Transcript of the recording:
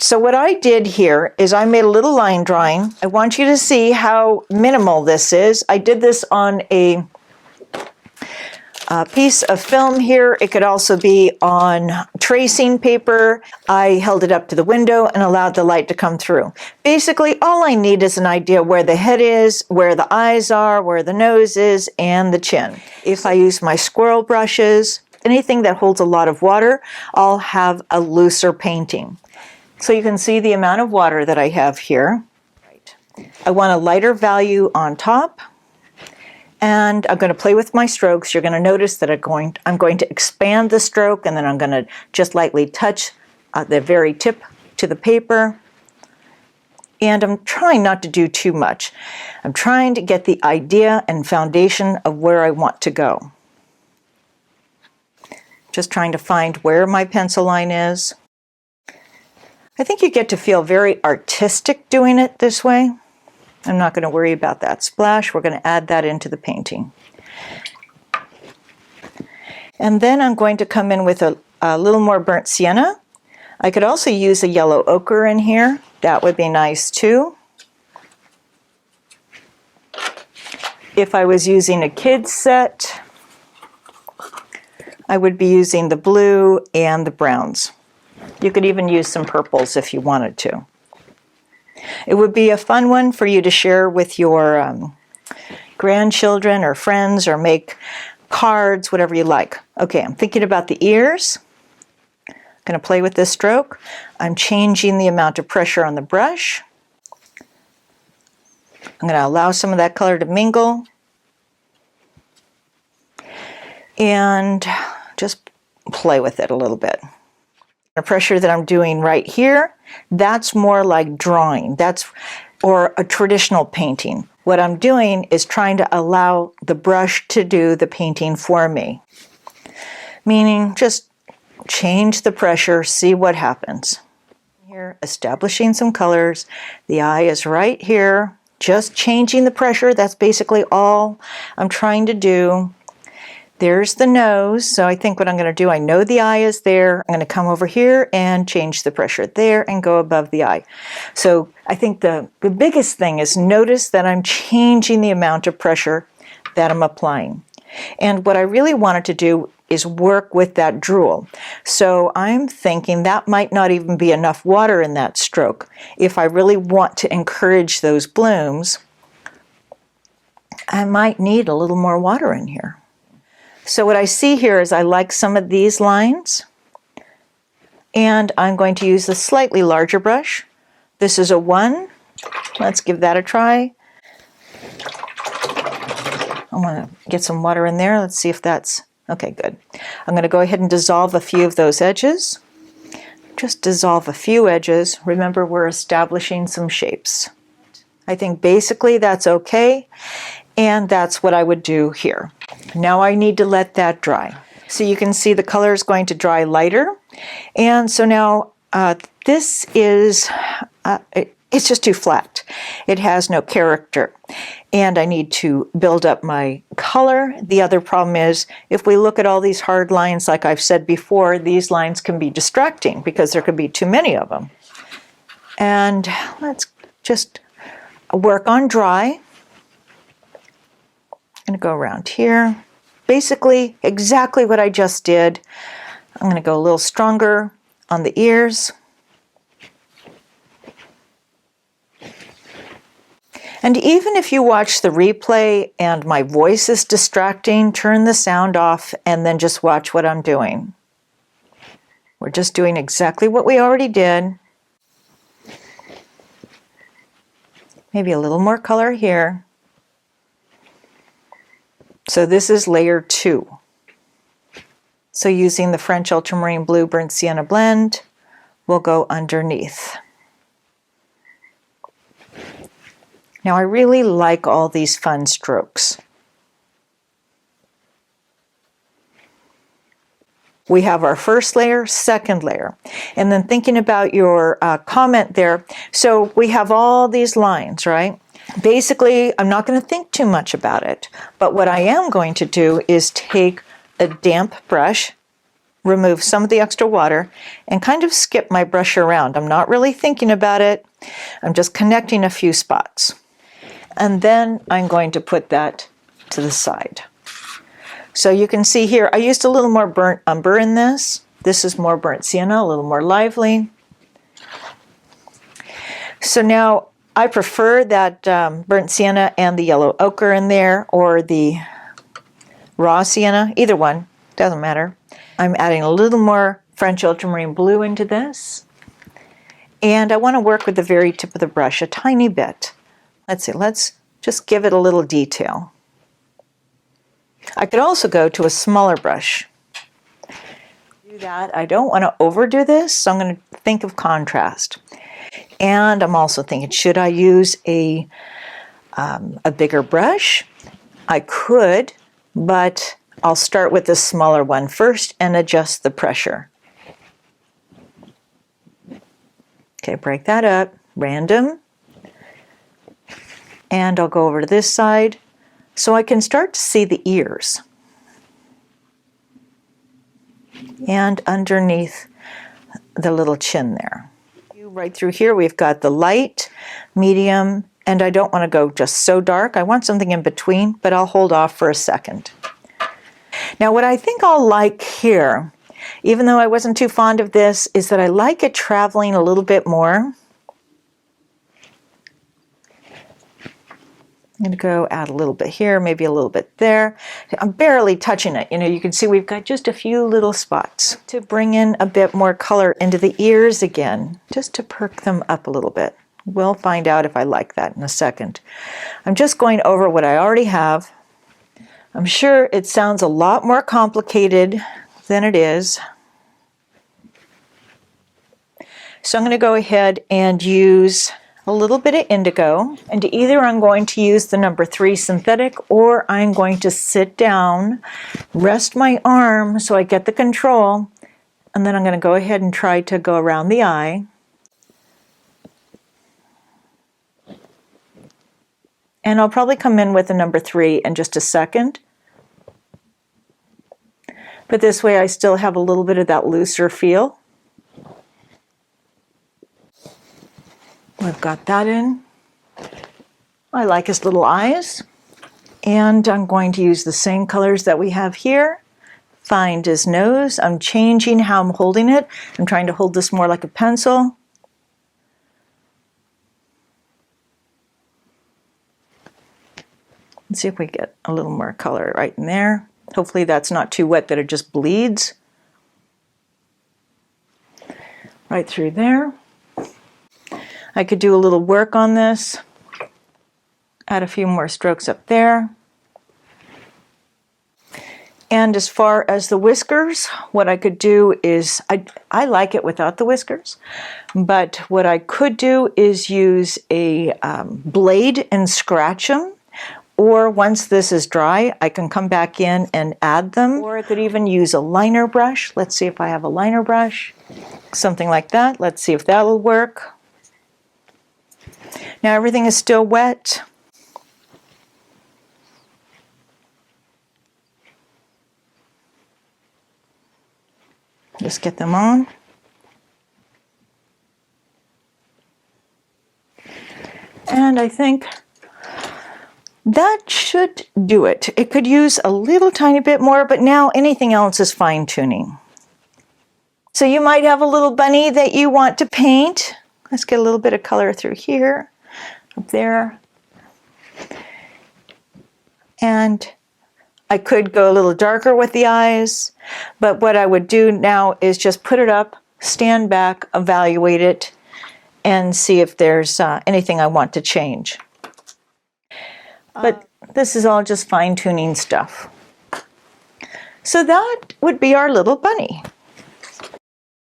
So what I did here is I made a little line drawing. I want you to see how minimal this is. I did this on a piece of film here. It could also be on tracing paper. I held it up to the window and allowed the light to come through. Basically, all I need is an idea where the head is, where the eyes are, where the nose is, and the chin. If I use my squirrel brushes, anything that holds a lot of water, I'll have a looser painting. So you can see the amount of water that I have here. I want a lighter value on top. And I'm going to play with my strokes. You're going to notice that I'm going to expand the stroke, and then I'm going to just lightly touch the very tip to the paper. And I'm trying not to do too much. I'm trying to get the idea and foundation of where I want to go. Just trying to find where my pencil line is. I think you get to feel very artistic doing it this way. I'm not going to worry about that splash. We're going to add that into the painting. And then I'm going to come in with a little more burnt sienna. I could also use a yellow ochre in here. That would be nice too. If I was using a kid's set, I would be using the blue and the browns. You could even use some purples if you wanted to. It would be a fun one for you to share with your grandchildren or friends, or make cards, whatever you like. Okay, I'm thinking about the ears. I'm going to play with this stroke. I'm changing the amount of pressure on the brush. I'm going to allow some of that color to mingle. And just play with it a little bit. The pressure that I'm doing right here, that's more like drawing, or a traditional painting. What I'm doing is trying to allow the brush to do the painting for me. Meaning, just change the pressure, see what happens. Here, establishing some colors. The eye is right here, just changing the pressure. That's basically all I'm trying to do. There's the nose, so I think what I'm going to do, I know the eye is there. I'm going to come over here and change the pressure there and go above the eye. So I think the biggest thing is notice that I'm changing the amount of pressure that I'm applying. And what I really wanted to do is work with that drool. So I'm thinking that might not even be enough water in that stroke. If I really want to encourage those blooms, I might need a little more water in here. So what I see here is I like some of these lines, and I'm going to use a slightly larger brush. This is a 1. Let's give that a try. I want to get some water in there. Let's see if that's okay. Good. I'm going to go ahead and dissolve a few of those edges. Just dissolve a few edges. Remember, we're establishing some shapes. I think basically that's okay, and that's what I would do here. Now I need to let that dry. So you can see the color is going to dry lighter. And so now this is, it's just too flat. It has no character. And I need to build up my color. The other problem is, if we look at all these hard lines, like I've said before, these lines can be distracting because there could be too many of them. And let's just work on dry. I'm going to go around here. Basically, exactly what I just did. I'm going to go a little stronger on the ears. And even if you watch the replay and my voice is distracting, turn the sound off and then just watch what I'm doing. We're just doing exactly what we already did. Maybe a little more color here. So this is layer 2. So using the French Ultramarine Blue Burnt Sienna blend, we'll go underneath. Now I really like all these fun strokes. We have our first layer, second layer. And then thinking about your comment there, so we have all these lines, right? Basically, I'm not going to think too much about it, but what I am going to do is take a damp brush remove some of the extra water and kind of skip my brush around. I'm not really thinking about it. I'm just connecting a few spots. And then I'm going to put that to the side. So you can see here, I used a little more burnt umber in this. This is more burnt sienna, a little more lively. So now I prefer that burnt sienna and the yellow ochre in there, or the raw sienna, either one, doesn't matter. I'm adding a little more French ultramarine blue into this. And I want to work with the very tip of the brush a tiny bit. Let's see, let's just give it a little detail. I could also go to a smaller brush. Do that. I don't want to overdo this, so I'm going to think of contrast. And I'm also thinking, should I use a bigger brush? I could, but I'll start with the smaller one first and adjust the pressure. Okay, break that up, random. And I'll go over to this side so I can start to see the ears. And underneath the little chin there. Right through here we've got the light, medium, and I don't want to go just so dark. I want something in between, but I'll hold off for a second. Now what I think I'll like here, even though I wasn't too fond of this, is that I like it traveling a little bit more. I'm going to go add a little bit here, maybe a little bit there. I'm barely touching it. You know, you can see we've got just a few little spots. To bring in a bit more color into the ears again, just to perk them up a little bit. We'll find out if I like that in a second. I'm just going over what I already have. I'm sure it sounds a lot more complicated than it is. So I'm going to go ahead and use a little bit of indigo, and either I'm going to use the number 3 synthetic, or I'm going to sit down, rest my arm so I get the control, and then I'm going to go ahead and try to go around the eye. And I'll probably come in with the number 3 in just a second. But this way I still have a little bit of that looser feel. I've got that in. I like his little eyes. And I'm going to use the same colors that we have here. Find his nose. I'm changing how I'm holding it. I'm trying to hold this more like a pencil. Let's see if we get a little more color right in there. Hopefully that's not too wet that it just bleeds. Right through there. I could do a little work on this. Add a few more strokes up there. And as far as the whiskers, what I could do is, I like it without the whiskers, but what I could do is use a blade and scratch them, or once this is dry, I can come back in and add them, or I could even use a liner brush. Let's see if I have a liner brush, something like that. Let's see if that'll work. Now everything is still wet. Just get them on. And I think that should do it. It could use a little tiny bit more, but now anything else is fine tuning. So you might have a little bunny that you want to paint. Let's get a little bit of color through here, up there. And I could go a little darker with the eyes, but what I would do now is just put it up, stand back, evaluate it, and see if there's anything I want to change. But this is all just fine-tuning stuff. So that would be our little bunny.